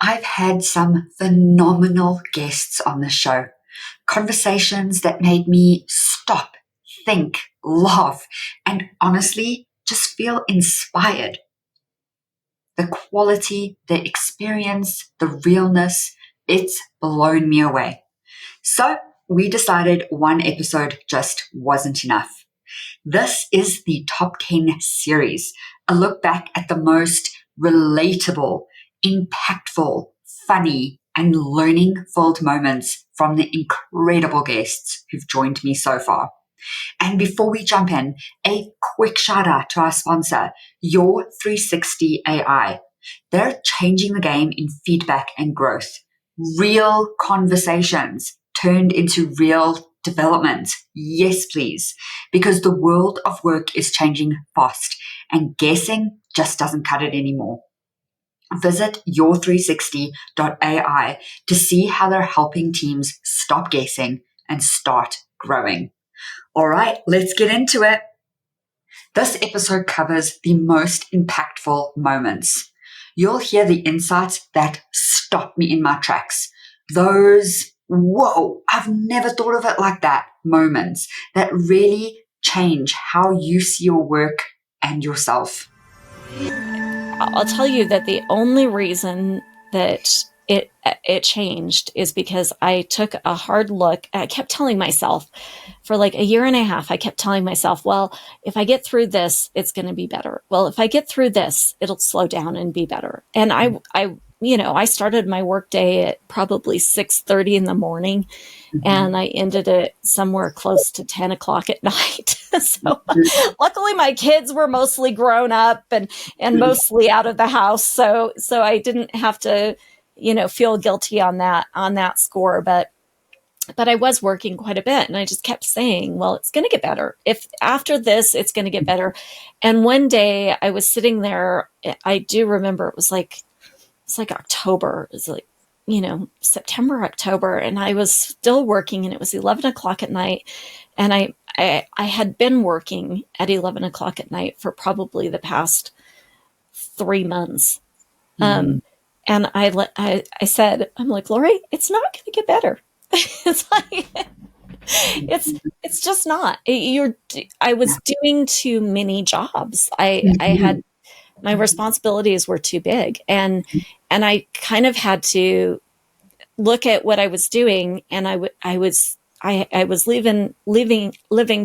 I've had some phenomenal guests on the show. Conversations that made me stop, think, laugh, and honestly just feel inspired. The quality, the experience, the realness, it's blown me away. So we decided one episode just wasn't enough. This is the Top 10 series, a look back at the most relatable, impactful, funny, and learning-filled moments from the incredible guests who've joined me so far. And before we jump in, a quick shout out to our sponsor, Your 360 AI. They're changing the game in feedback and growth. Real conversations turned into real development. Yes, please. Because the world of work is changing fast and guessing just doesn't cut it anymore. Visit your360.ai to see how they're helping teams stop guessing and start growing. All right, let's get into it. This episode covers the most impactful moments. You'll hear the insights that stop me in my tracks. Those, whoa, I've never thought of it like that moments that really change how you see your work and yourself. I'll tell you that the only reason that it changed is because I took a hard look. I kept telling myself for like a year and a half, I kept telling myself, well, if I get through this, it's going to be better. Well, if I get through this, it'll slow down and be better. And I started my work day at probably 6:30 in the morning, and I ended it somewhere close to 10 o'clock at night. So luckily my kids were mostly grown up and mostly out of the house. So I didn't have to, feel guilty on that score. But I was working quite a bit, and I just kept saying, well, it's going to get better. If after this, it's going to get better. And one day I was sitting there, I do remember it's like October. It was like, September, October. And I was still working, and it was 11 o'clock at night. And I had been working at 11 o'clock at night for probably the past 3 months. And I said, I'm like, Lori, it's not going to get better. It's like, it's just not. I was doing too many jobs. I had, my responsibilities were too big, and I kind of had to look at what I was doing, and I was living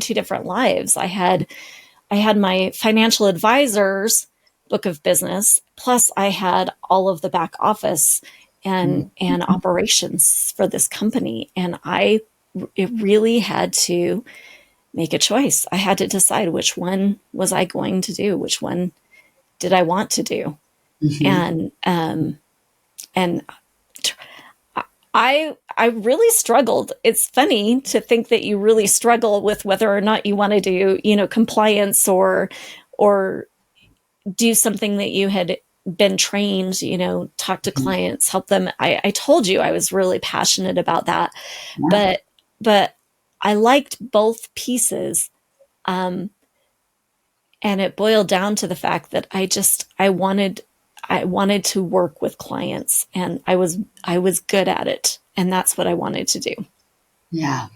two different lives. I had my financial advisor's book of business, plus I had all of the back office and operations for this company, and it really had to make a choice. I had to decide which one was I going to do, which one did I want to do, and I really struggled. It's funny to think that you really struggle with whether or not you want to do, compliance or do something that you had been trained, talk to clients, help them. I told you I was really passionate about that, but I liked both pieces. And it boiled down to the fact that I wanted to work with clients, and I was good at it. And that's what I wanted to do. Yeah.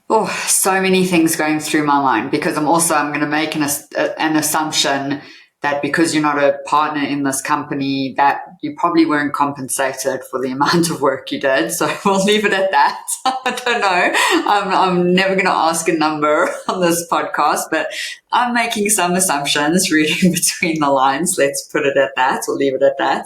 Oh, so many things going through my mind, because I'm going to make an assumption that because you're not a partner in this company, that you probably weren't compensated for the amount of work you did. So we'll leave it at that. I don't know. I'm never going to ask a number on this podcast, but I'm making some assumptions reading between the lines. Let's put it at that. We'll leave it at that.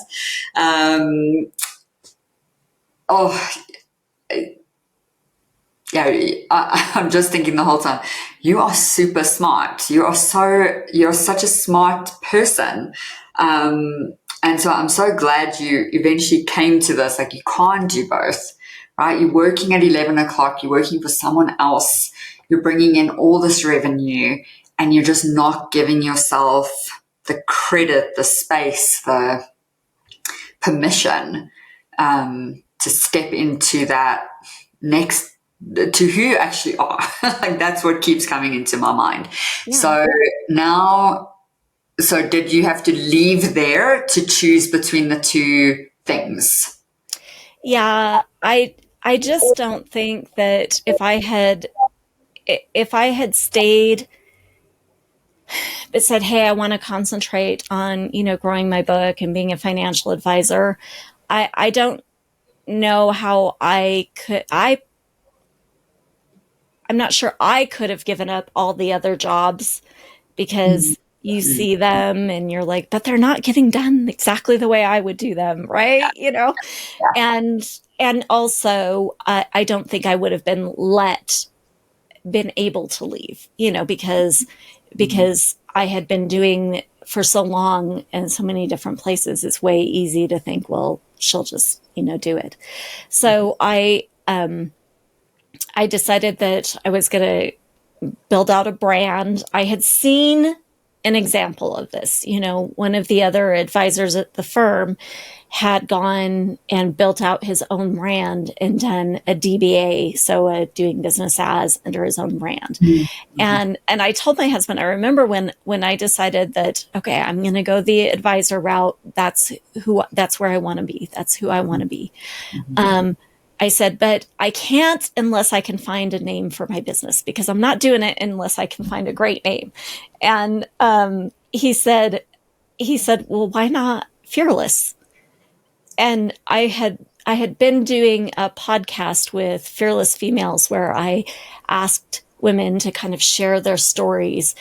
I'm just thinking the whole time, you are super smart. You're such a smart person. And so I'm so glad you eventually came to this. Like, you can't do both, right? You're working at 11 o'clock, you're working for someone else, you're bringing in all this revenue, and you're just not giving yourself the credit, the space, the permission, to step into that next, to who you actually are. Like, that's what keeps coming into my mind. Yeah. So now So did you have to leave there to choose between the two things? Yeah, I just don't think that if I had stayed but said, "Hey, I want to concentrate on, growing my book and being a financial advisor," I don't know how I'm not sure I could have given up all the other jobs, because you see them and you're like, but they're not getting done exactly the way I would do them, right? And also, I don't think I would have been able to leave, because I had been doing for so long in so many different places. It's way easy to think, well, she'll just, do it. So I decided that I was going to build out a brand. I had seen an example of this. One of the other advisors at the firm had gone and built out his own brand and done a DBA, so a doing business as, under his own brand. And I told my husband, I remember when I decided that, okay, I'm going to go the advisor route. That's where I want to be. That's who I want to be. I said, but I can't unless I can find a name for my business, because I'm not doing it unless I can find a great name. And he said, well, why not Fearless? And I had been doing a podcast with fearless females where I asked women to kind of share their stories,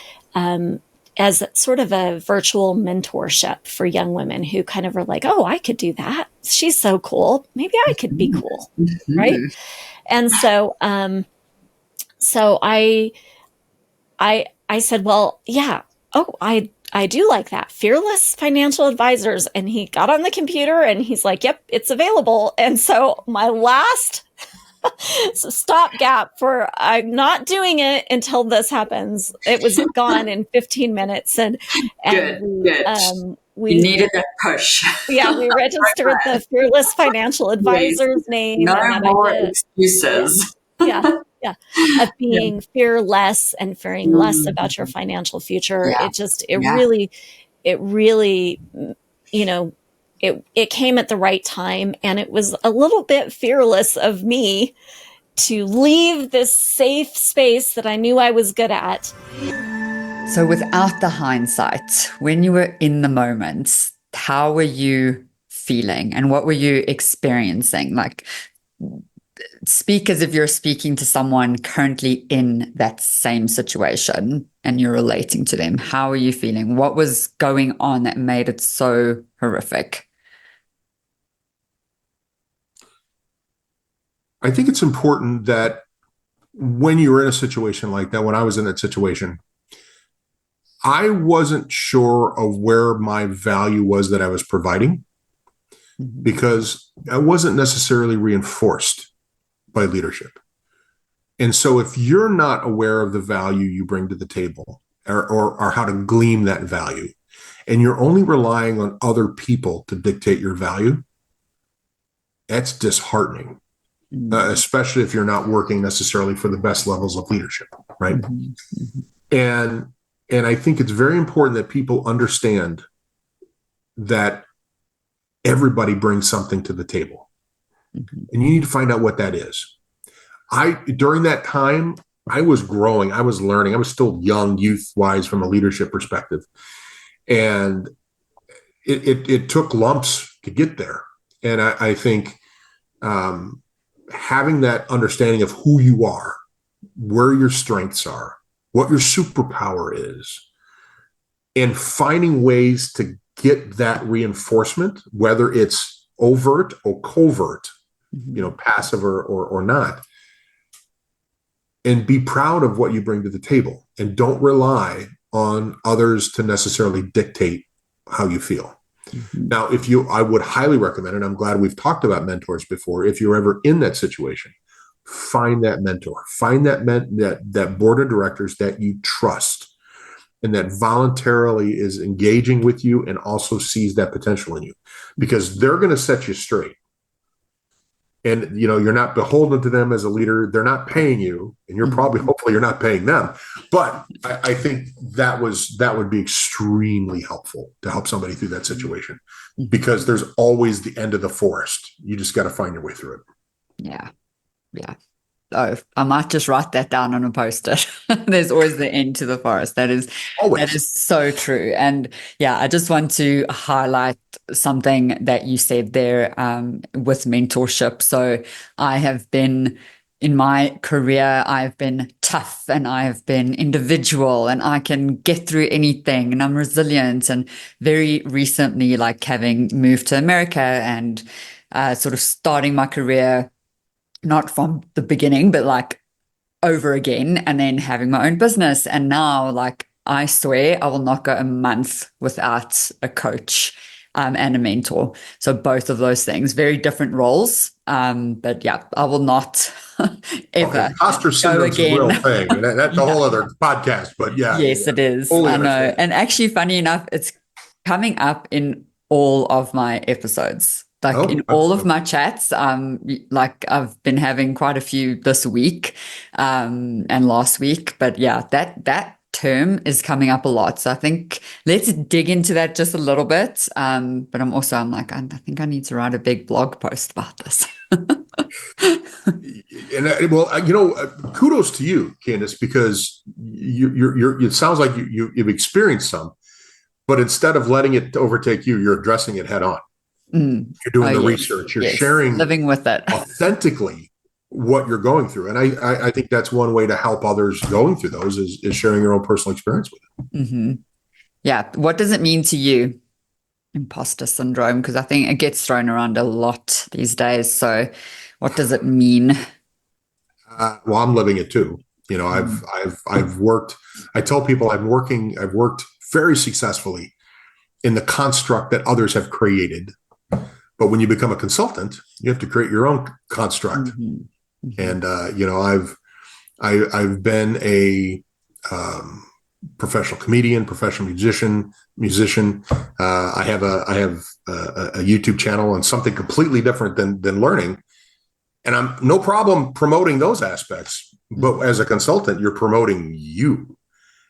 as sort of a virtual mentorship for young women who kind of are like, oh, I could do that. She's so cool. Maybe I could be cool. Right. And so I said, well, yeah. Oh, I do like that. Fearless financial advisors. And he got on the computer and he's like, yep, it's available. And so my last stopgap for I'm not doing it until this happens, it was gone in 15 minutes. And Good. We you needed that push. Yeah, we registered the Fearless Financial Advisors name. No and more excuses. Yeah. Of being fearless and fearing less about your financial future. Yeah. It really, it came at the right time, and it was a little bit fearless of me to leave this safe space that I knew I was good at. So without the hindsight, when you were in the moment, how were you feeling and what were you experiencing? Like, speak as if you're speaking to someone currently in that same situation and you're relating to them. How are you feeling? What was going on that made it so horrific? I think it's important that when you're in a situation like that, when I was in that situation, I wasn't sure of where my value was that I was providing, because I wasn't necessarily reinforced by leadership. And so if you're not aware of the value you bring to the table, or how to glean that value, and you're only relying on other people to dictate your value, that's disheartening, especially if you're not working necessarily for the best levels of leadership, right? And I think it's very important that people understand that everybody brings something to the table. And you need to find out what that is. During that time, I was growing, I was learning, I was still young, youth-wise from a leadership perspective. And it took lumps to get there. And I think having that understanding of who you are, where your strengths are, what your superpower is, and finding ways to get that reinforcement, whether it's overt or covert, passive or not, and be proud of what you bring to the table, and don't rely on others to necessarily dictate how you feel. Now, I would highly recommend, and I'm glad we've talked about mentors before, if you're ever in that situation, find that mentor, find that board of directors that you trust and that voluntarily is engaging with you and also sees that potential in you, because they're going to set you straight. And you're not beholden to them as a leader. They're not paying you, and you're probably, hopefully, you're not paying them. But I think that would be extremely helpful to help somebody through that situation, because there's always the end of the forest. You just got to find your way through it. Yeah. Oh, I might just write that down on a post-it. There's always the end to the forest. That is so true. And yeah, I just want to highlight something that you said there with mentorship. So I have been, in my career, I've been tough and I've been individual and I can get through anything and I'm resilient. And very recently, like having moved to America and sort of starting my career, not from the beginning, but like over again, and then having my own business. And now, like, I swear I will not go a month without a coach and a mentor. So both of those things, very different roles. But yeah, I will not ever Imposter syndrome is a real thing. And that's a whole other podcast, but yeah. Yes, it is. I know. And actually, funny enough, it's coming up in all of my episodes. Like in all of my chats, like I've been having quite a few this week, and last week, but yeah, that term is coming up a lot. So I think let's dig into that just a little bit. But I'm like, I think I need to write a big blog post about this. And kudos to you, Candace, because you're it sounds like you've experienced some, but instead of letting it overtake you, you're addressing it head on. You're doing the research. You're sharing, living with it authentically what you're going through. And I think that's one way to help others going through those is sharing your own personal experience with it. Yeah. What does it mean to you, imposter syndrome? Because I think it gets thrown around a lot these days. So what does it mean? Well, I'm living it too. I've worked, I tell people I've worked very successfully in the construct that others have created. But when you become a consultant, you have to create your own construct. And I've been a professional comedian, professional musician. I have a YouTube channel and something completely different than learning. And I'm no problem promoting those aspects. But as a consultant, you're promoting you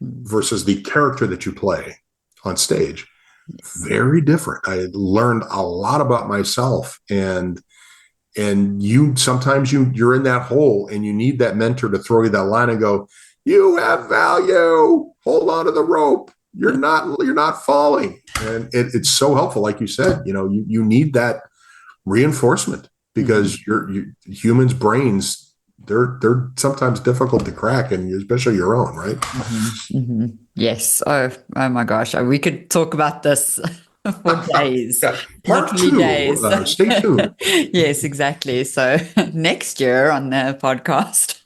versus the character that you play on stage. Very different. I learned a lot about myself, and sometimes you're in that hole and you need that mentor to throw you that line and go, you have value, hold on to the rope, you're not falling. And it's so helpful. Like you said, you need that reinforcement because humans' brains, they're sometimes difficult to crack, and especially your own, right? Yes. Oh my gosh. We could talk about this for days. Part two. Days. Stay tuned. Yes, exactly. So next year on the podcast.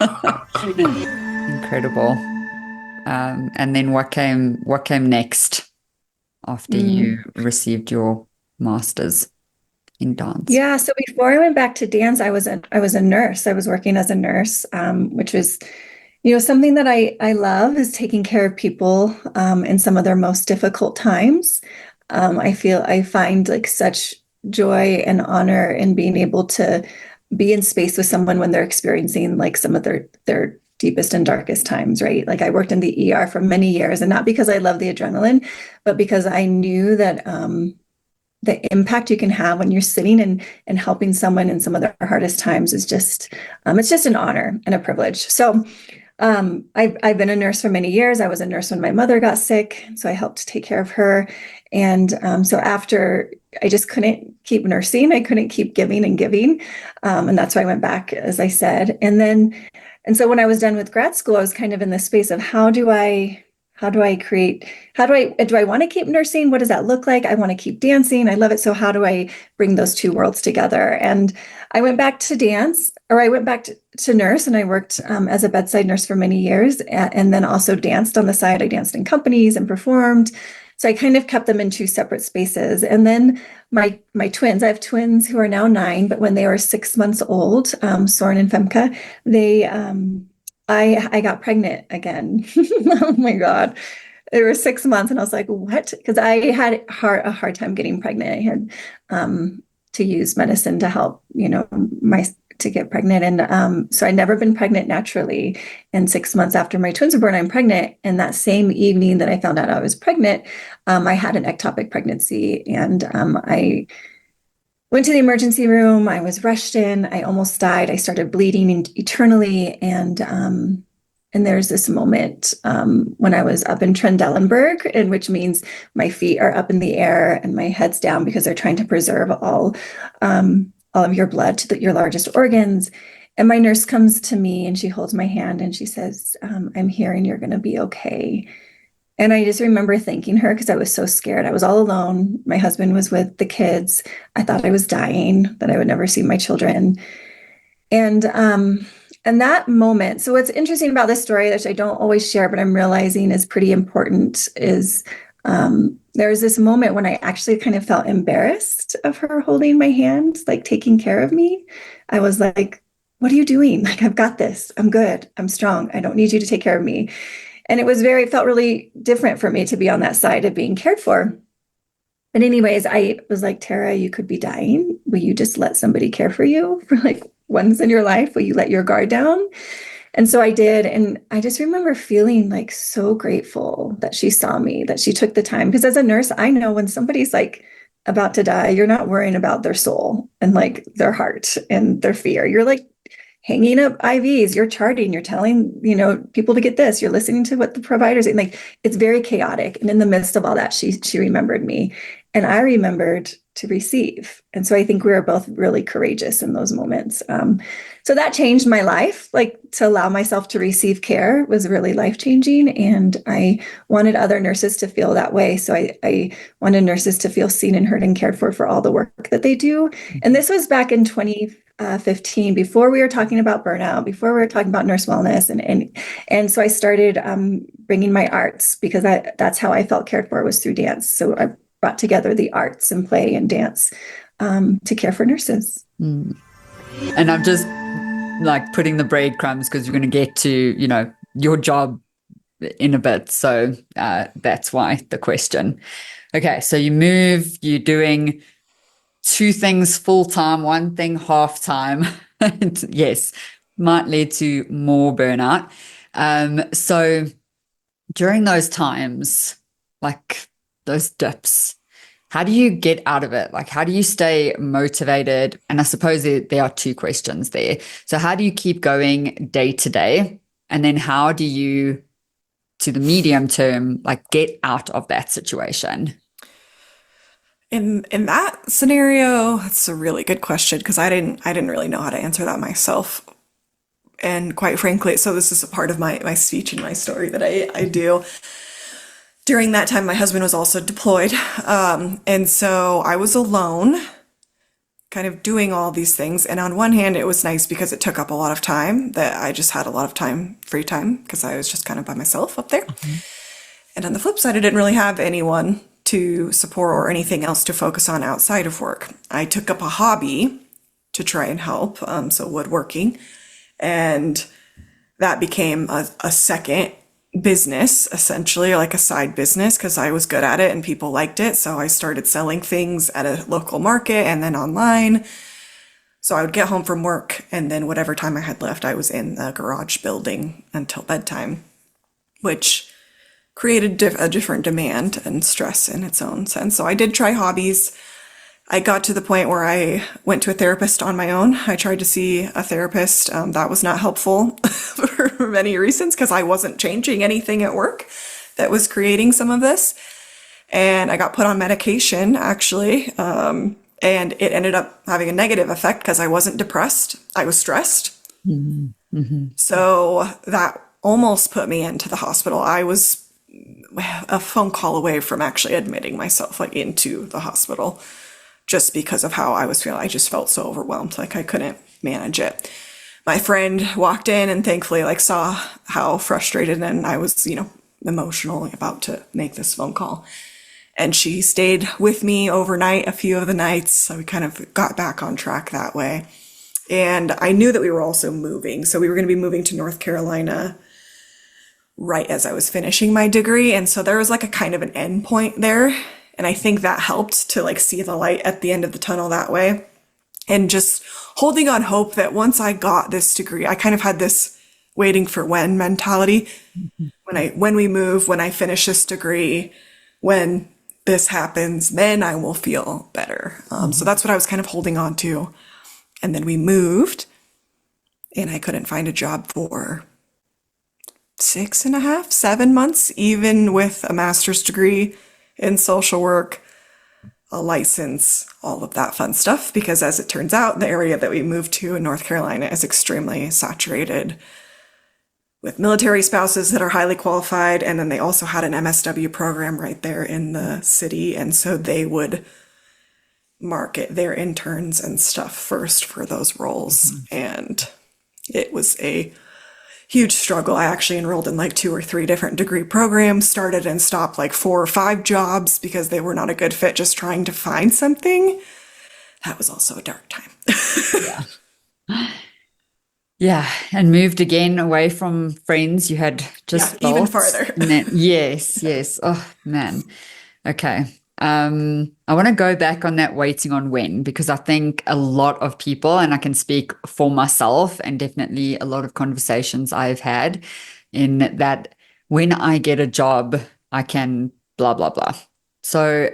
Incredible. And then what came next after you received your master's in dance? Yeah. So before I went back to dance, I was a nurse. I was working as a nurse, which was, something that I love is taking care of people in some of their most difficult times. I find like such joy and honor in being able to be in space with someone when they're experiencing like some of their deepest and darkest times, right? Like I worked in the ER for many years, and not because I love the adrenaline, but because I knew that the impact you can have when you're sitting and helping someone in some of their hardest times is just, it's just an honor and a privilege. So I've been a nurse for many years. I was a nurse when my mother got sick, so I helped take care of her. And so after, I just couldn't keep nursing. I couldn't keep giving and giving. And that's why I went back, as I said. And so when I was done with grad school, I was kind of in the space of do I want to keep nursing? What does that look like? I want to keep dancing. I love it. So how do I bring those two worlds together? And I went back to dance, or I went back to nurse, and I worked as a bedside nurse for many years, and then also danced on the side. I danced in companies and performed. So I kind of kept them in two separate spaces. And then my twins, I have twins who are now 9, but when they were 6 months old, Soren and Femke, I got pregnant again. Oh my God. They were 6 months and I was like, what? Because I had a hard time getting pregnant. I had to use medicine to help, to get pregnant. And so I'd never been pregnant naturally. And 6 months after my twins were born, I'm pregnant. And that same evening that I found out I was pregnant, I had an ectopic pregnancy. And I went to the emergency room. I was rushed in. I almost died. I started bleeding eternally. And there's this moment when I was up in Trendelenburg, and which means my feet are up in the air and my head's down because they're trying to preserve all of your blood to your largest organs. And my nurse comes to me and she holds my hand and she says, I'm here and you're going to be okay. And I just remember thanking her because I was so scared. I was all alone. My husband was with the kids. I thought I was dying, that I would never see my children. And that moment, so what's interesting about this story, which I don't always share, but I'm realizing is pretty important, is there was this moment when I actually kind of felt embarrassed of her holding my hand, like taking care of me. I was like, what are you doing? Like, I've got this. I'm good. I'm strong. I don't need you to take care of me. And it felt really different for me to be on that side of being cared for. But anyways, I was like, Tara, you could be dying. Will you just let somebody care for you for like once in your life? Will you let your guard down? And so I did. And I just remember feeling like so grateful that she saw me, that she took the time. Because as a nurse, I know when somebody's like about to die, you're not worrying about their soul and like their heart and their fear. You're like hanging up IVs, you're charting, you're telling, people to get this, you're listening to what the providers, and like, it's very chaotic. And in the midst of all that, she remembered me and I remembered to receive. And so I think we were both really courageous in those moments. So that changed my life, like to allow myself to receive care was really life-changing. And I wanted other nurses to feel that way. So I wanted nurses to feel seen and heard and cared for all the work that they do. And this was back in 2015, before we were talking about burnout, before we were talking about nurse wellness. And so I started bringing my arts, because that's how I felt cared for, was through dance. So I brought together the arts and play and dance to care for nurses. And I'm just like putting the breadcrumbs because we're going to get to, your job in a bit. So that's why the question. Okay. So you're doing 2 things full-time, 1 thing half-time. Yes, might lead to more burnout. So during those times, like those dips, how do you get out of it? Like, how do you stay motivated? And I suppose there are 2 questions there. So how do you keep going day to day? And then how do you, to the medium term, like get out of that situation? In that scenario, that's a really good question, because I didn't really know how to answer that myself. And quite frankly, so this is a part of my speech and my story that I do. During that time, my husband was also deployed. And so I was alone, kind of doing all these things. And on one hand, it was nice because it took up a lot of time, that I just had a lot of time, free time, because I was just kind of by myself up there. Mm-hmm. And on the flip side, I didn't really have anyone to support or anything else to focus on outside of work. I took up a hobby to try and help, so woodworking. And that became a second business, essentially, like a side business, because I was good at it and people liked it. So I started selling things at a local market and then online. So I would get home from work, and then whatever time I had left, I was in the garage building until bedtime, which created a different demand and stress in its own sense. So I did try hobbies. I got to the point where I went to a therapist on my own. I tried to see a therapist. That was not helpful for many reasons, because I wasn't changing anything at work that was creating some of this. And I got put on medication, actually. And it ended up having a negative effect because I wasn't depressed. I was stressed. Mm-hmm. Mm-hmm. So that almost put me into the hospital. I was a phone call away from actually admitting myself into the hospital, just because of how I was feeling. I just felt so overwhelmed, like I couldn't manage it. My friend walked in and thankfully saw how frustrated and I was, emotional about to make this phone call. And she stayed with me overnight, a few of the nights. So we kind of got back on track that way. And I knew that we were also moving. So we were going to be moving to North Carolina right as I was finishing my degree. And so there was a kind of an end point there. And I think that helped to see the light at the end of the tunnel that way. and just holding on hope that once I got this degree, I kind of had this waiting for when mentality. When we move, when I finish this degree, when this happens, then I will feel better. So that's what I was kind of holding on to. And then we moved, and I couldn't find a job for 6.5, 7 months, even with a master's degree in social work, a license, all of that fun stuff. Because as it turns out, the area that we moved to in North Carolina is extremely saturated with military spouses that are highly qualified. And then they also had an MSW program right there in the city. And so they would market their interns and stuff first for those roles. And it was a huge struggle. I actually enrolled in like 2 or 3 different degree programs, started and stopped like 4 or 5 jobs because they were not a good fit, just trying to find something. That was also a dark time. Yeah, and moved again away from friends you had just built. Even farther. Yes. Oh, man. Okay. I want to go back on that waiting on when, because I think a lot of people, and I can speak for myself and definitely a lot of conversations I've had, in that when I get a job, I can blah, blah, blah. So,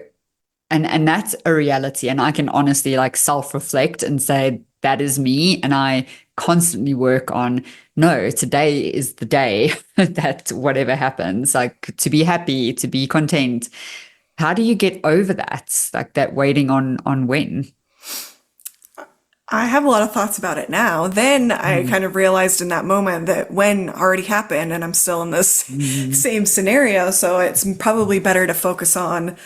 and that's a reality. And I can honestly like self-reflect and say, that is me. And I constantly work on, no, today is the day that whatever happens, like to be happy, to be content. How do you get over that? Like that waiting on when? I have a lot of thoughts about it now. Then I kind of realized in that moment that when already happened and I'm still in this same scenario. So it's probably better to focus on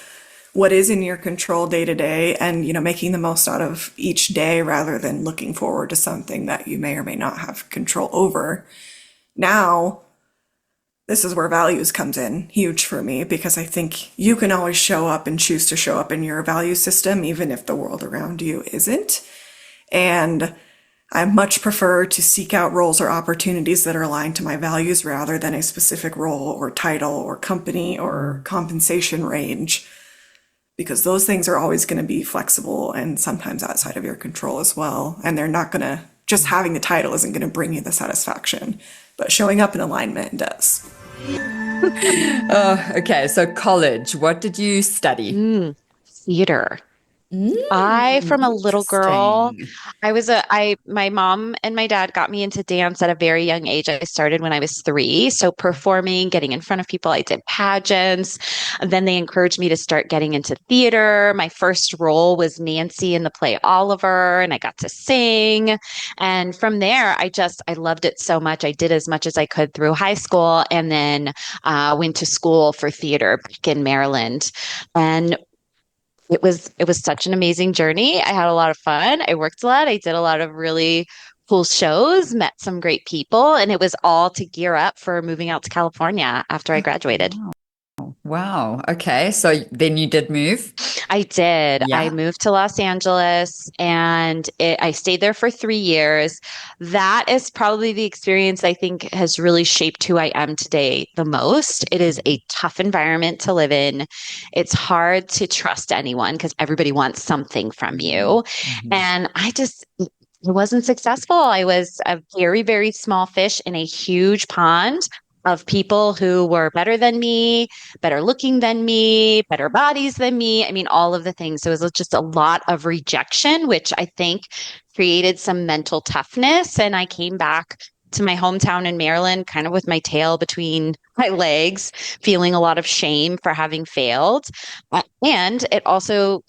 what is in your control day to day and, making the most out of each day rather than looking forward to something that you may or may not have control over. Now, this is where values comes in huge for me, because I think you can always show up and choose to show up in your value system, even if the world around you isn't. And I much prefer to seek out roles or opportunities that are aligned to my values rather than a specific role or title or company or compensation range, because those things are always going to be flexible and sometimes outside of your control as well. And they're not going to, just having the title isn't going to bring you the satisfaction, but showing up in alignment does. Okay. So college, what did you study? Theater. From a little girl, my mom and my dad got me into dance at a very young age. I started when I was 3. So performing, getting in front of people, I did pageants. Then they encouraged me to start getting into theater. My first role was Nancy in the play Oliver, and I got to sing. And from there, I loved it so much. I did as much as I could through high school, and then went to school for theater back in Maryland. And it was such an amazing journey. I had a lot of fun. I worked a lot. I did a lot of really cool shows, met some great people, and it was all to gear up for moving out to California after I graduated. Wow. Okay. So then you did move? I did. Yeah. I moved to Los Angeles and I stayed there for 3 years. That is probably the experience I think has really shaped who I am today the most. It is a tough environment to live in. It's hard to trust anyone because everybody wants something from you. And I wasn't successful. I was a very, very small fish in a huge pond of people who were better than me, better looking than me, better bodies than me. I mean, all of the things. So it was just a lot of rejection, which I think created some mental toughness. And I came back to my hometown in Maryland, kind of with my tail between my legs, feeling a lot of shame for having failed. And it also,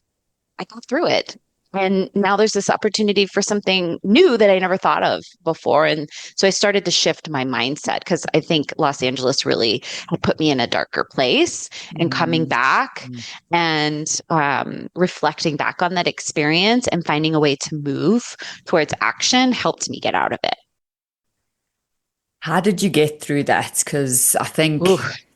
I got through it. And now there's this opportunity for something new that I never thought of before. And so I started to shift my mindset because I think Los Angeles really had put me in a darker place. And coming back and reflecting back on that experience and finding a way to move towards action helped me get out of it. How did you get through that? Because I think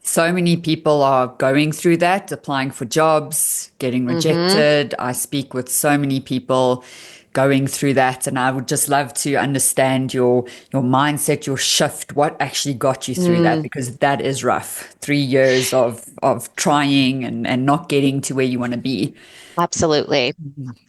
so many people are going through that, applying for jobs, getting rejected. I speak with so many people going through that, and I would just love to understand your mindset, your shift, what actually got you through that, because that is rough. 3 years of trying and not getting to where you want to be. Absolutely.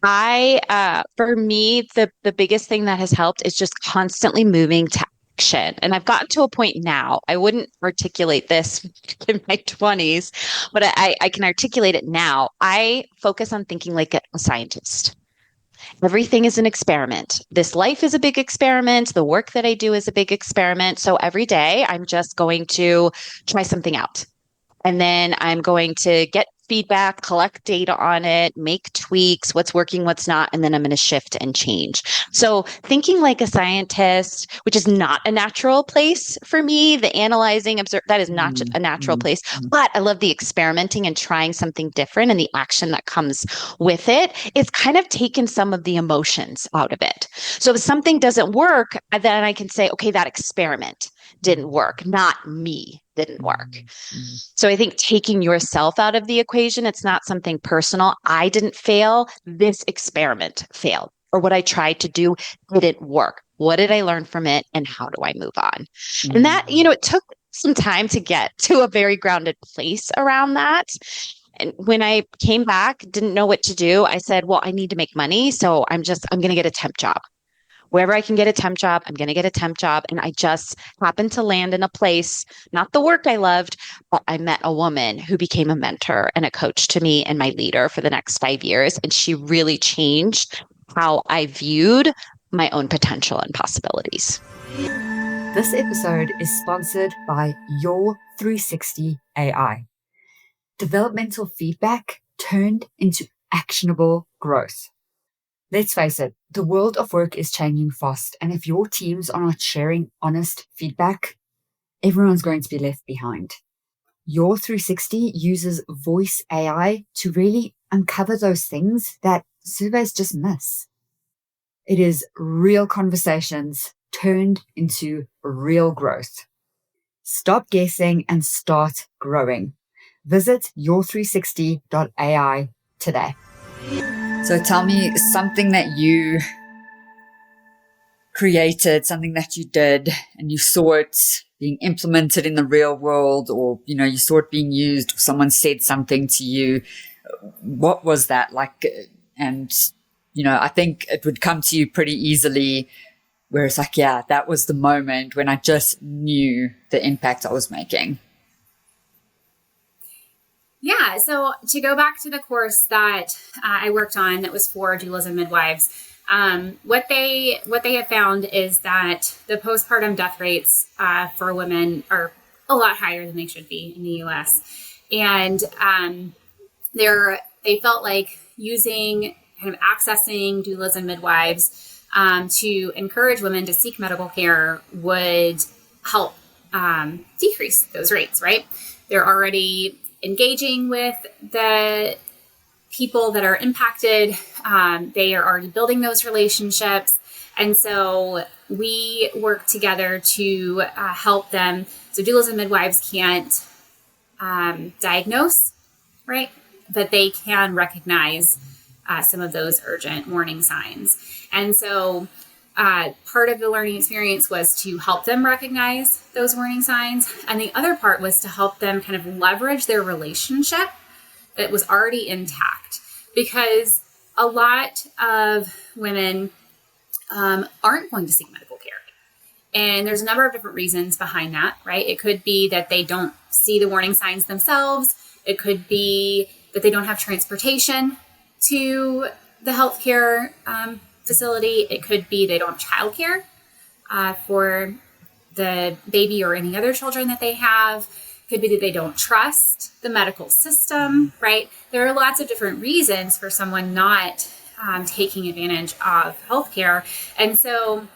For me, the biggest thing that has helped is just constantly moving to action. And I've gotten to a point now, I wouldn't articulate this in my 20s, but I can articulate it now. I focus on thinking like a scientist. Everything is an experiment. This life is a big experiment. The work that I do is a big experiment. So every day I'm just going to try something out. And then I'm going to get feedback, collect data on it, make tweaks, what's working, what's not, and then I'm going to shift and change. So thinking like a scientist, which is not a natural place for me, the analyzing, that is not a natural place, but I love the experimenting and trying something different and the action that comes with it. It's kind of taken some of the emotions out of it. So if something doesn't work, then I can say, okay, that experiment didn't work, not me didn't work. So I think taking yourself out of the equation, it's not something personal. I didn't fail. This experiment failed, or what I tried to do didn't work. What did I learn from it, and how do I move on? And that, it took some time to get to a very grounded place around that. And when I came back, didn't know what to do. I said, well, I need to make money. So I'm going to get a temp job. Wherever I can get a temp job, I'm going to get a temp job. And I just happened to land in a place, not the work I loved, but I met a woman who became a mentor and a coach to me and my leader for the next 5 years. And she really changed how I viewed my own potential and possibilities. This episode is sponsored by Your 360 AI. Developmental feedback turned into actionable growth. Let's face it, the world of work is changing fast, and if your teams are not sharing honest feedback, everyone's going to be left behind. Your 360 uses voice AI to really uncover those things that surveys just miss. It is real conversations turned into real growth. Stop guessing and start growing. Visit your360.ai today. So tell me something that you created, something that you did, and you saw it being implemented in the real world, or, you saw it being used, or someone said something to you. What was that like? And, I think it would come to you pretty easily, where it's like, yeah, that was the moment when I just knew the impact I was making. Yeah, so to go back to the course that I worked on that was for doulas and midwives, what they have found is that the postpartum death rates for women are a lot higher than they should be in the U.S. And they felt like accessing doulas and midwives to encourage women to seek medical care would help decrease those rates, right? They're already engaging with the people that are impacted. They are already building those relationships. And so we work together to help them. So doulas and midwives can't diagnose, right? But they can recognize some of those urgent warning signs. And so part of the learning experience was to help them recognize those warning signs. And the other part was to help them kind of leverage their relationship that was already intact. Because a lot of women aren't going to seek medical care. And there's a number of different reasons behind that, right? It could be that they don't see the warning signs themselves. It could be that they don't have transportation to the healthcare facility. It could be they don't have childcare for the baby or any other children that they have. It could be that they don't trust the medical system, right? There are lots of different reasons for someone not taking advantage of healthcare. And so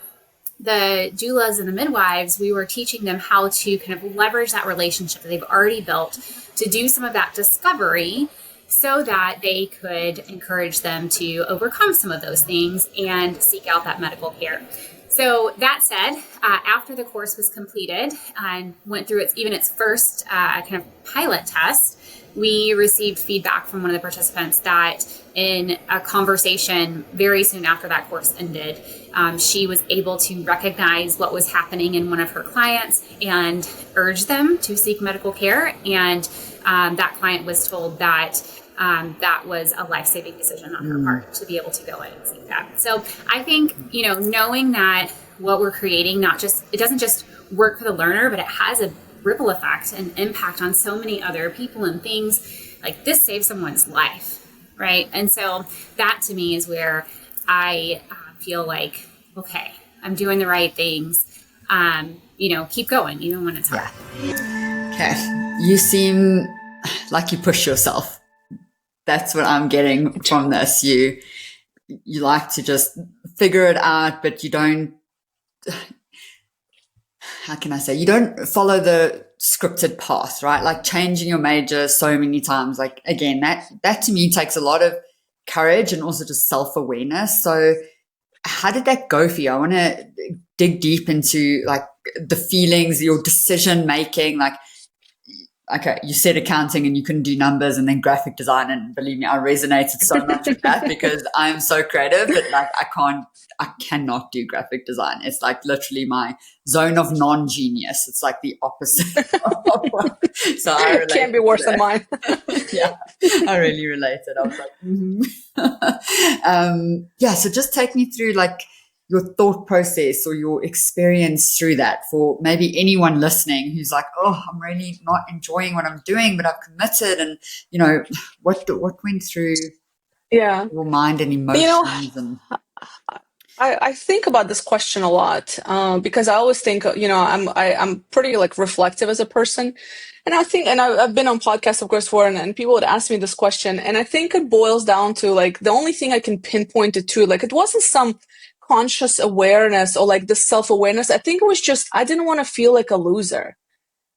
the doulas and the midwives, we were teaching them how to kind of leverage that relationship that they've already built to do some of that discovery so that they could encourage them to overcome some of those things and seek out that medical care. So that said, after the course was completed and went through its first kind of pilot test, we received feedback from one of the participants that in a conversation very soon after that course ended, she was able to recognize what was happening in one of her clients and urge them to seek medical care. And that client was told that that was a life-saving decision on her part to be able to go in and seek that. So I think, knowing that what we're creating, it doesn't just work for the learner, but it has a ripple effect and impact on so many other people and things. Like, this saves someone's life, right? And so that to me is where I feel like, okay, I'm doing the right things. Keep going even when it's hard. Yeah. Okay. You seem like you push yourself. That's what I'm getting from this. You like to just figure it out, but you don't, how can I say, you don't follow the scripted path, right? Like changing your major so many times. Like, again, that to me takes a lot of courage and also just self-awareness. So how did that go for you? I want to dig deep into like the feelings, your decision making. Like, okay, you said accounting and you couldn't do numbers, and then graphic design, and believe me, I resonated so much with that because I'm so creative, but like I cannot do graphic design. It's like literally my zone of non-genius. It's like the opposite. So I relate. Can't be worse than mine. Yeah, I really related. I was like, yeah. So just take me through like your thought process or your experience through that for maybe anyone listening who's like, oh, I'm really not enjoying what I'm doing, but I've committed, and what went through your mind and emotions. And I think about this question a lot because I always think, I'm pretty like reflective as a person. And I think, and I've been on podcasts, of course, before, and people would ask me this question. And I think it boils down to like, the only thing I can pinpoint it to, like, it wasn't some conscious awareness or like the self-awareness. I think it was just, I didn't want to feel like a loser.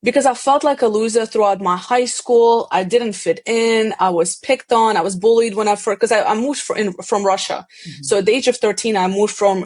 Because I felt like a loser throughout my high school. I didn't fit in. I was picked on. I was bullied when because I moved from Russia. Mm-hmm. So at the age of 13, I moved from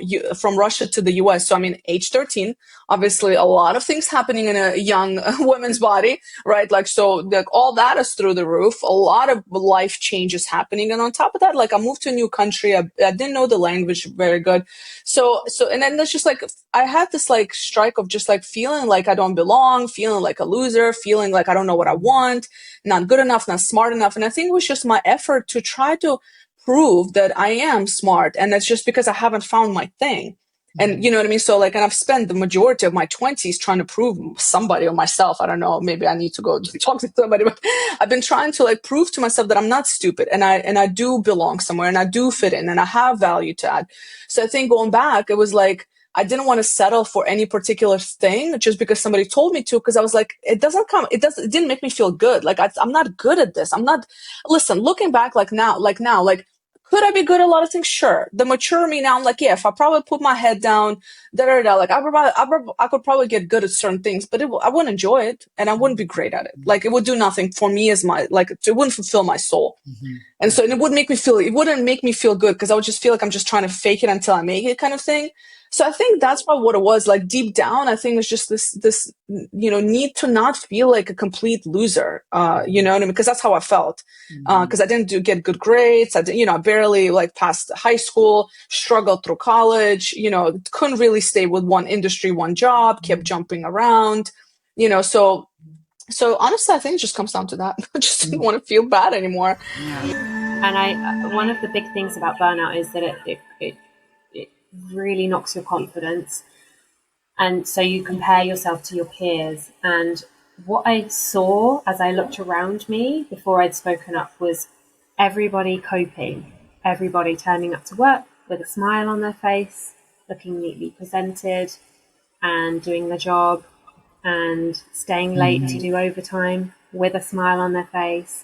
Russia to the US. So I mean, age 13, obviously a lot of things happening in a young woman's body, right? Like, so like all that is through the roof. A lot of life changes happening. And on top of that, like I moved to a new country. I didn't know the language very good. So, and then there's just like, I had this like strike of just like feeling like I don't belong, feeling like a loser, feeling like I don't know what I want, not good enough, not smart enough. And I think it was just my effort to try to prove that I am smart. And that's just because I haven't found my thing. And you know what I mean? So like, and I've spent the majority of my 20s trying to prove somebody or myself. I don't know. Maybe I need to go talk to somebody, but I've been trying to like prove to myself that I'm not stupid, and I do belong somewhere, and I do fit in, and I have value to add. So I think going back, it was like, I didn't want to settle for any particular thing just because somebody told me to, because I was like, it didn't make me feel good. Like I'm not good at this. Listen, looking back, like now, could I be good at a lot of things? Sure. The mature me now, I'm like, yeah, if I probably put my head down, like I could probably get good at certain things, but I wouldn't enjoy it, and I wouldn't be great at it. Like it would do nothing for me as it wouldn't fulfill my soul. Mm-hmm. And so it wouldn't make me feel good, because I would just feel like I'm just trying to fake it until I make it kind of thing. So I think that's probably what it was. Like deep down, I think it's just this need to not feel like a complete loser, because that's how I felt. Because I didn't get good grades. I barely like passed high school, struggled through college, couldn't really stay with one industry, one job, kept jumping around, so honestly, I think it just comes down to that. I just didn't want to feel bad anymore. And one of the big things about burnout is that it really knocks your confidence, and so you compare yourself to your peers. And what I saw as I looked around me before I'd spoken up was everybody coping, everybody turning up to work with a smile on their face, looking neatly presented and doing the job, and staying late to do overtime with a smile on their face.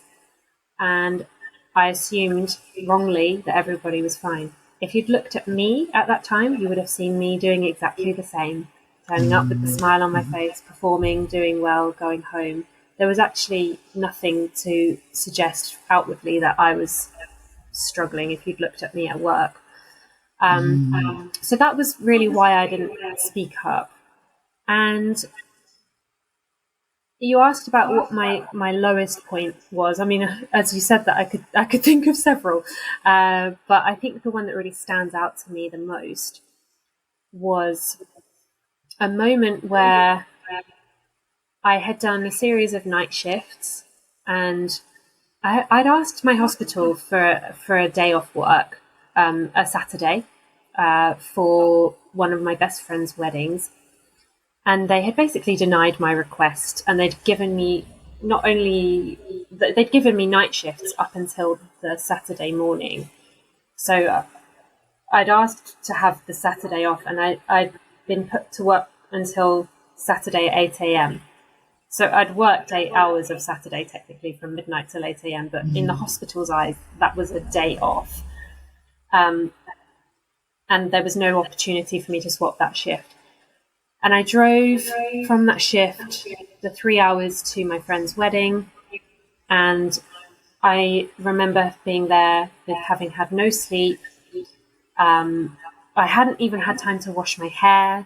And I assumed wrongly that everybody was fine. If you'd looked at me at that time, you would have seen me doing exactly the same, turning up with a smile on my face, performing, doing well, going home. There was actually nothing to suggest outwardly that I was struggling if you'd looked at me at work. So that was really why I didn't speak up. And you asked about what my lowest point was. I mean, as you said that, I could think of several, but I think the one that really stands out to me the most was a moment where I had done a series of night shifts, and I'd asked my hospital for a day off work, a Saturday, for one of my best friend's weddings, and they had basically denied my request, and they'd given me they'd given me night shifts up until the Saturday morning. So I'd asked to have the Saturday off, and I'd been put to work until Saturday at 8 a.m. So I'd worked 8 hours of Saturday, technically, from midnight till 8 a.m. But in the hospital's eyes, that was a day off. And there was no opportunity for me to swap that shift. And I drove from that shift the 3 hours to my friend's wedding. And I remember being there with having had no sleep. I hadn't even had time to wash my hair.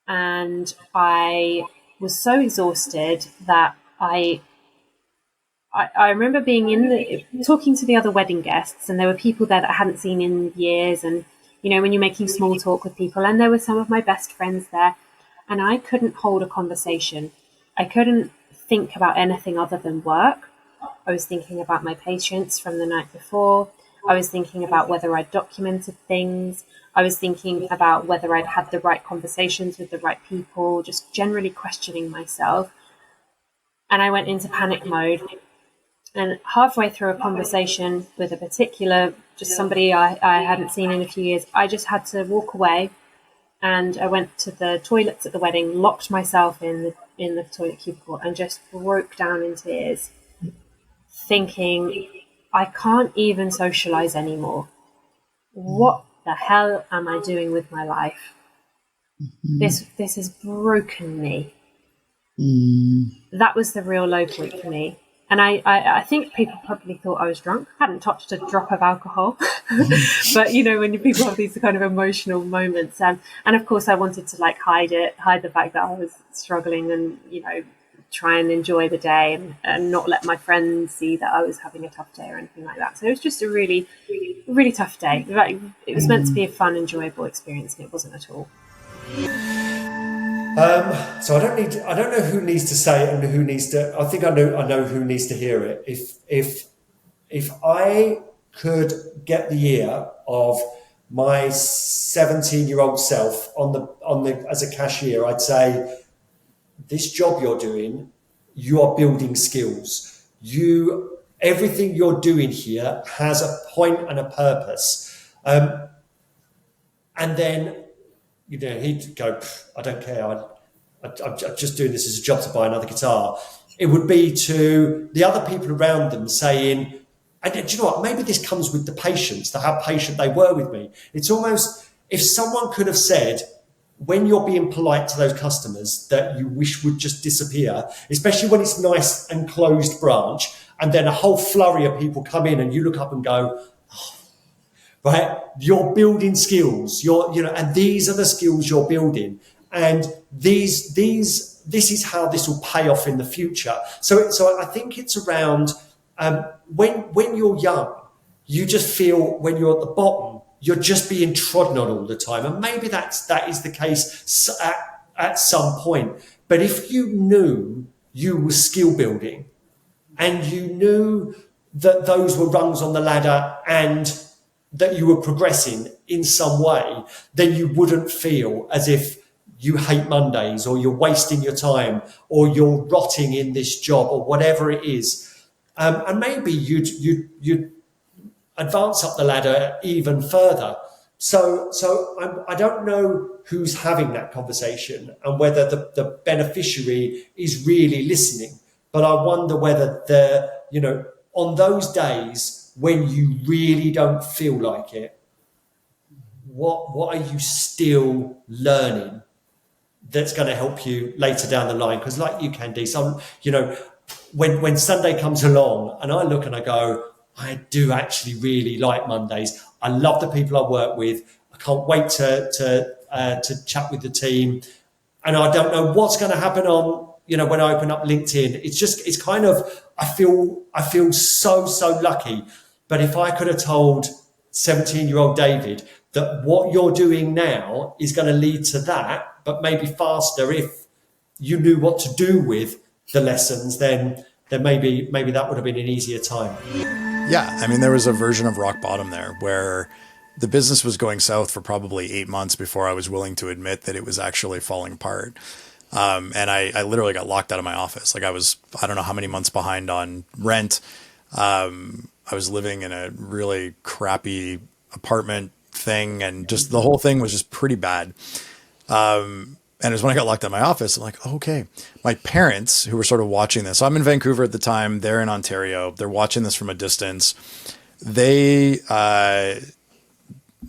And I was so exhausted that I remember being talking to the other wedding guests, and there were people there that I hadn't seen in years. And, you know, when you're making small talk with people, and there were some of my best friends there, and I couldn't hold a conversation. I couldn't think about anything other than work. I was thinking about my patients from the night before. I was thinking about whether I'd documented things. I was thinking about whether I'd had the right conversations with the right people, just generally questioning myself. And I went into panic mode. And halfway through a conversation with a particular, just somebody I hadn't seen in a few years, I just had to walk away. And I went to the toilets at the wedding, locked myself in the toilet cubicle, and just broke down in tears, thinking, I can't even socialize anymore. What the hell am I doing with my life? This has broken me. That was the real low point for me. And I think people probably thought I was drunk. I hadn't touched a drop of alcohol. But, you know, when people have these kind of emotional moments. And of course, I wanted to hide the fact that I was struggling, and, you know, try and enjoy the day, and not let my friends see that I was having a tough day or anything like that. So it was just a really, really tough day. It was meant to be a fun, enjoyable experience, and it wasn't at all. So I don't know who needs to say it and who needs to. I think I know who needs to hear it. If I could get the ear of my 17-year-old self on the as a cashier, I'd say, this job you're doing, you are building skills. Everything you're doing here has a point and a purpose. And then, you know, he'd go, I don't care. I'm just doing this as a job to buy another guitar. It would be to the other people around them saying, and do you know what? Maybe this comes with the patience, how patient they were with me. It's almost, if someone could have said, when you're being polite to those customers that you wish would just disappear, especially when it's nice and closed branch, and then a whole flurry of people come in and you look up and go, oh, right, you're building skills, and these are the skills you're building. And this is how this will pay off in the future. So I think it's around, when you're young, you just feel when you're at the bottom, you're just being trodden on all the time. And maybe that is the case at some point. But if you knew you were skill building, and you knew that those were rungs on the ladder, and that you were progressing in some way, then you wouldn't feel as if you hate Mondays, or you're wasting your time, or you're rotting in this job, or whatever it is. And maybe you'd advance up the ladder even further. So I don't know who's having that conversation and whether the beneficiary is really listening. But I wonder whether on those days when you really don't feel like it, what are you still learning that's going to help you later down the line? Because like you, Candice, when Sunday comes along and I look and I go, I do actually really like Mondays. I love the people I work with. I can't wait to chat with the team. And I don't know what's going to happen on, when I open up LinkedIn. It's kind of, I feel so lucky. But if I could have told 17-year-old David that what you're doing now is going to lead to that, but maybe faster if you knew what to do with the lessons, then then maybe that would have been an easier time. Yeah, I mean, there was a version of rock bottom there where the business was going south for probably 8 months before I was willing to admit that it was actually falling apart. And I literally got locked out of my office. Like I don't know how many months behind on rent. I was living in a really crappy apartment thing, and just the whole thing was just pretty bad. And it was when I got locked out of my office, I'm like, oh, okay. My parents, who were sort of watching this, so I'm in Vancouver at the time, they're in Ontario, they're watching this from a distance. They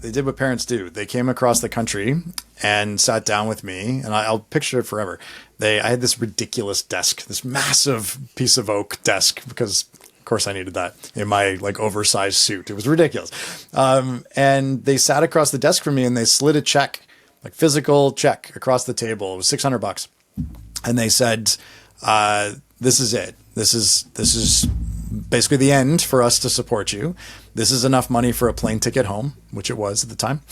did what parents do. They came across the country and sat down with me, and I'll picture it forever. I had this ridiculous desk, this massive piece of oak desk, because of course I needed that in my like oversized suit. It was ridiculous. And they sat across the desk from me and they slid a check, like physical check across the table. It was $600. And they said, this is it. This is basically the end for us to support you. This is enough money for a plane ticket home, which it was at the time.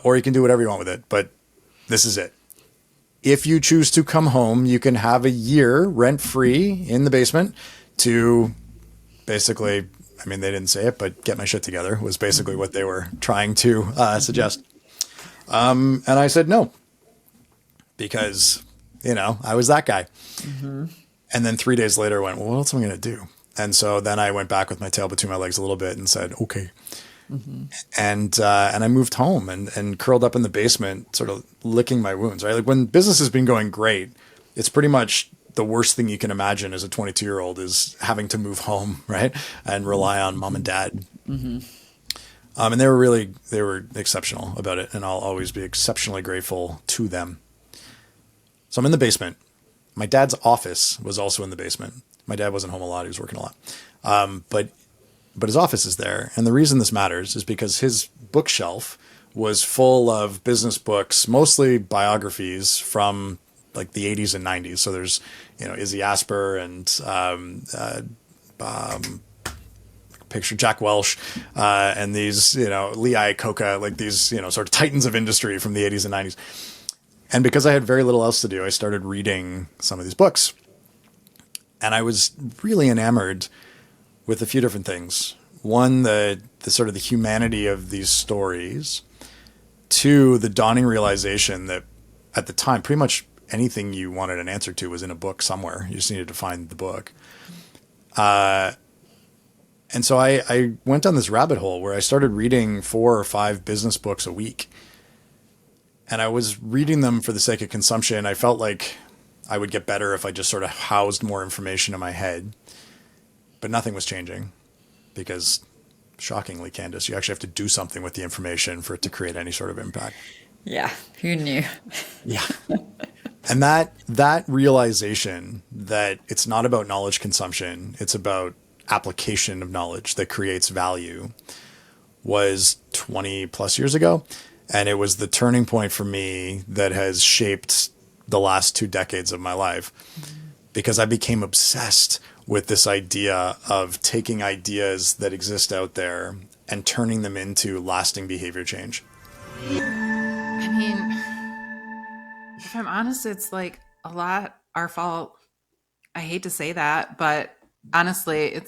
Or you can do whatever you want with it, but this is it. If you choose to come home, you can have a year rent free in the basement to basically, I mean, they didn't say it, but get my shit together was basically what they were trying to suggest. And I said no, because, I was that guy. Mm-hmm. And then 3 days later I went, well, what else am I going to do? And so then I went back with my tail between my legs a little bit and said, okay. Mm-hmm. And I moved home and curled up in the basement, sort of licking my wounds, right? Like when business has been going great, it's pretty much the worst thing you can imagine as a 22-year-old is having to move home, right? And rely on mom and dad. Mm-hmm. And they were exceptional about it. And I'll always be exceptionally grateful to them. So I'm in the basement. My dad's office was also in the basement. My dad wasn't home a lot. He was working a lot. But his office is there. And the reason this matters is because his bookshelf was full of business books, mostly biographies from like the 80s and 90s. So there's, Izzy Asper and picture Jack Welch and these, Lee Iacocca, like these, sort of titans of industry from the 80s and 90s. And because I had very little else to do, I started reading some of these books. And I was really enamored with a few different things. One, the sort of the humanity of these stories. Two, the dawning realization that at the time, pretty much anything you wanted an answer to was in a book somewhere. You just needed to find the book. And so I went down this rabbit hole where I started reading 4 or 5 business books a week. And I was reading them for the sake of consumption. I felt like I would get better if I just sort of housed more information in my head. But nothing was changing because, shockingly, Candace, you actually have to do something with the information for it to create any sort of impact. Yeah, who knew? Yeah. And that realization that it's not about knowledge consumption, it's about application of knowledge that creates value was 20 plus years ago. And it was the turning point for me that has shaped the last 2 decades of my life, because I became obsessed with this idea of taking ideas that exist out there and turning them into lasting behavior change. I mean, if I'm honest, it's like a lot our fault. I hate to say that, but honestly,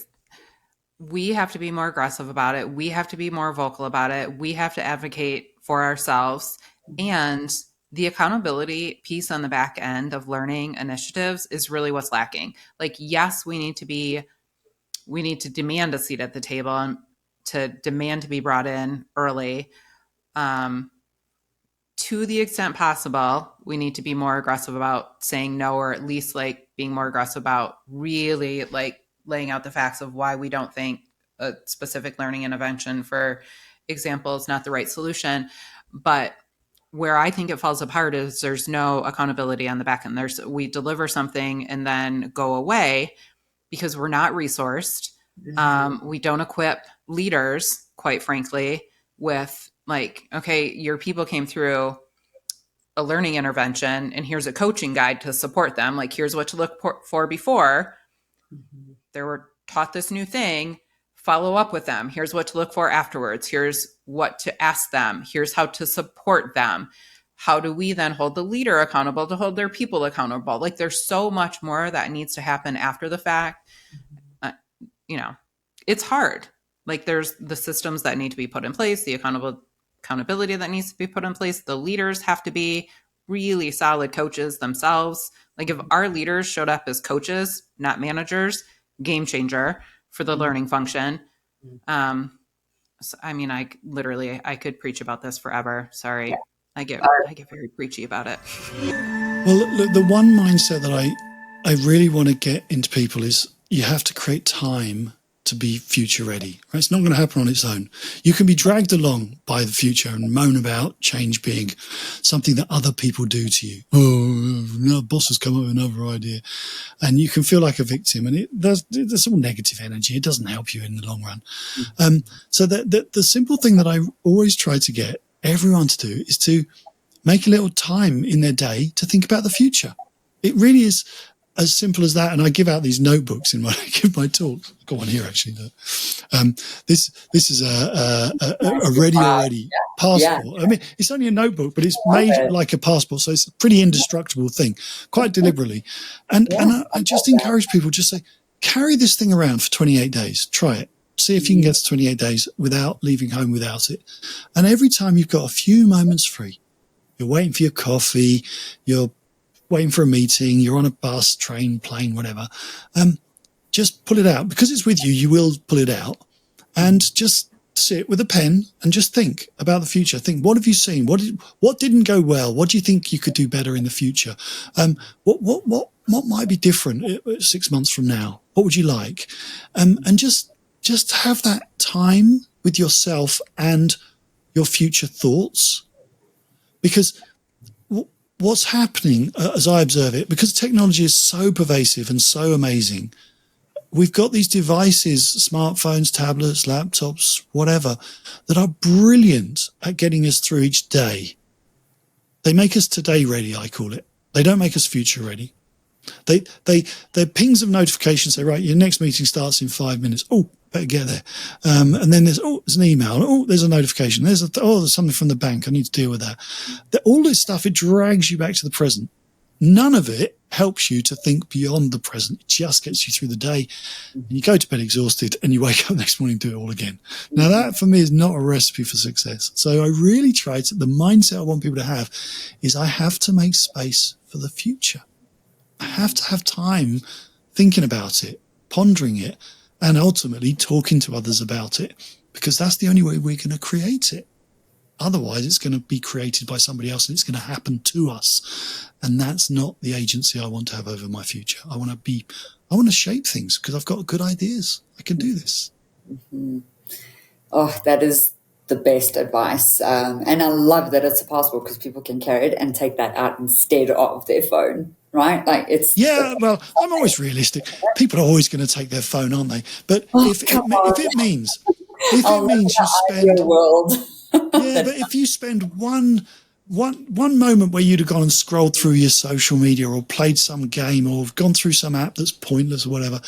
we have to be more aggressive about it. We have to be more vocal about it. We have to advocate for ourselves. And the accountability piece on the back end of learning initiatives is really what's lacking. Like, yes, we need to demand a seat at the table and to demand to be brought in early. To the extent possible, we need to be more aggressive about saying no, or at least like being more aggressive about really like laying out the facts of why we don't think a specific learning intervention, for example, is not the right solution. But where I think it falls apart is there's no accountability on the back end. We deliver something and then go away because we're not resourced. We don't equip leaders, quite frankly, with like, okay, your people came through a learning intervention and here's a coaching guide to support them. Like, here's what to look for before they were taught this new thing. Follow up with them. Here's what to look for afterwards. Here's what to ask them. Here's how to support them. how do we then hold the leader accountable to hold their people accountable? Like there's so much more that needs to happen after the fact. It's hard. Like there's the systems that need to be put in place, the accountability that needs to be put in place. The leaders have to be really solid coaches themselves. Like if our leaders showed up as coaches, not managers, game changer for the learning function. So, I mean, I could preach about this forever. Sorry. Yeah. I get very preachy about it. Well, look, the one mindset that I really want to get into people is you have to create time to be future ready. Right? It's not going to happen on its own. You can be dragged along by the future and moan about change being something that other people do to you. Oh, no, boss has come up with another idea. And you can feel like a victim. And there's all negative energy. It doesn't help you in the long run. So the simple thing that I always try to get everyone to do is to make a little time in their day to think about the future. It really is as simple as that. And I give out these notebooks when I give my talk. I've got one here actually. This is a ready already passport. Yeah. I mean, it's only a notebook, but it's made like a passport, so it's a pretty indestructible thing, quite deliberately. And I just encourage people, just say, carry this thing around for 28 days. Try it. See if you can get to 28 days without leaving home without it. And every time you've got a few moments free, you're waiting for your coffee, you're waiting for a meeting, you're on a bus, train, plane, whatever, just pull it out. Because it's with you, you will pull it out. And just sit with a pen and just think about the future. Think, what have you seen? What didn't go well? What do you think you could do better in the future? What might be different 6 months from now? What would you like? And just have that time with yourself and your future thoughts. Because what's happening, as I observe it, because technology is so pervasive and so amazing, we've got these devices, smartphones, tablets, laptops, whatever, that are brilliant at getting us through each day. They make us today ready, I call it. They don't make us future ready. They're pings of notifications say, right, your next meeting starts in 5 minutes. Oh, better get there. And then there's an email. Oh, there's a notification. There's something from the bank. I need to deal with that. All this stuff, it drags you back to the present. None of it helps you to think beyond the present. It just gets you through the day. And you go to bed exhausted and you wake up next morning and do it all again. Now, that for me is not a recipe for success. So I really try to, the mindset I want people to have is I have to make space for the future. I have to have time thinking about it, pondering it, and ultimately talking to others about it, because that's the only way we're going to create it. Otherwise, it's going to be created by somebody else and it's going to happen to us. And that's not the agency I want to have over my future. I want to shape things because I've got good ideas. I can do this. Mm-hmm. Oh, that is the best advice. And I love that it's a passport because people can carry it and take that out instead of their phone. Right? Like well, I'm always realistic. People are always going to take their phone, aren't they? But if it means you spend world. yeah, but if you spend one moment where you'd have gone and scrolled through your social media or played some game or gone through some app that's pointless or whatever,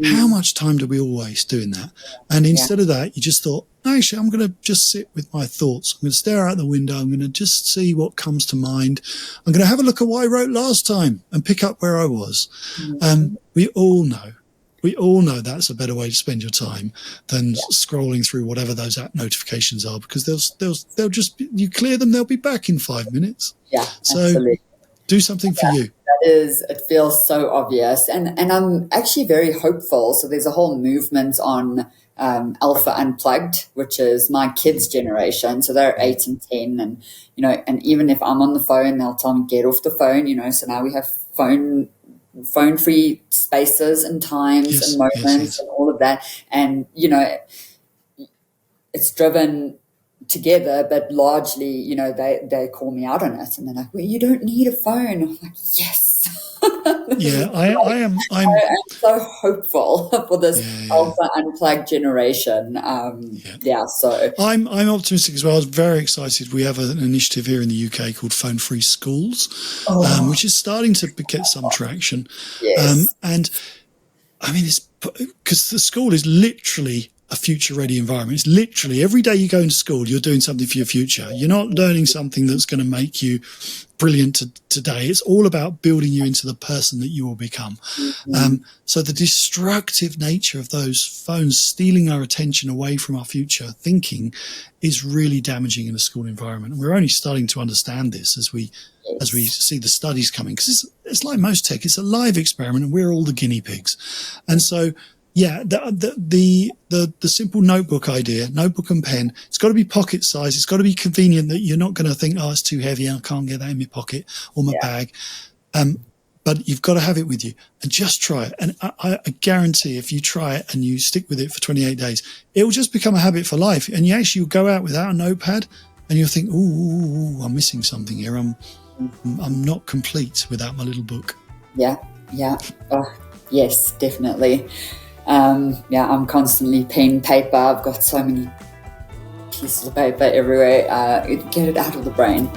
how much time do we all waste doing that? And instead of that, you just thought, actually, I'm going to just sit with my thoughts. I'm going to stare out the window. I'm going to just see what comes to mind. I'm going to have a look at what I wrote last time and pick up where I was. We all know that's a better way to spend your time than scrolling through whatever those app notifications are, because they'll just, you clear them, they'll be back in 5 minutes. Yeah, so absolutely. Do something for you. It feels so obvious. And I'm actually very hopeful. So there's a whole movement on Alpha Unplugged, which is my kids' generation. So they're 8 and 10. And, and even if I'm on the phone, they'll tell me, get off the phone, so now we have phone-free spaces and times and moments and all of that. And, it's driven together, but largely, they call me out on it. And they're like, well, you don't need a phone. I'm like, yes. Yeah, I'm so hopeful for this Alpha Unplugged generation. So I'm optimistic as well. I was very excited. We have an initiative here in the UK called Phone Free Schools, which is starting to get some traction. Yes. And I mean, it's because the school is literally a future-ready environment. It's literally every day you go into school, you're doing something for your future. You're not learning something that's going to make you brilliant today. It's all about building you into the person that you will become. So the destructive nature of those phones stealing our attention away from our future thinking is really damaging in a school environment. And we're only starting to understand this as we see the studies coming, because it's like most tech, it's a live experiment and we're all the guinea pigs. And so, yeah, the simple notebook idea, notebook and pen, it's got to be pocket size. It's got to be convenient that you're not going to think, oh, it's too heavy, I can't get that in my pocket or my bag. But you've got to have it with you and just try it. And I guarantee if you try it and you stick with it for 28 days, it will just become a habit for life. And you'll go out without a notepad and you'll think, ooh, I'm missing something here. I'm not complete without my little book. Yeah. Oh, yes, definitely. I'm constantly pen, paper. I've got so many pieces of paper everywhere. Get it out of the brain.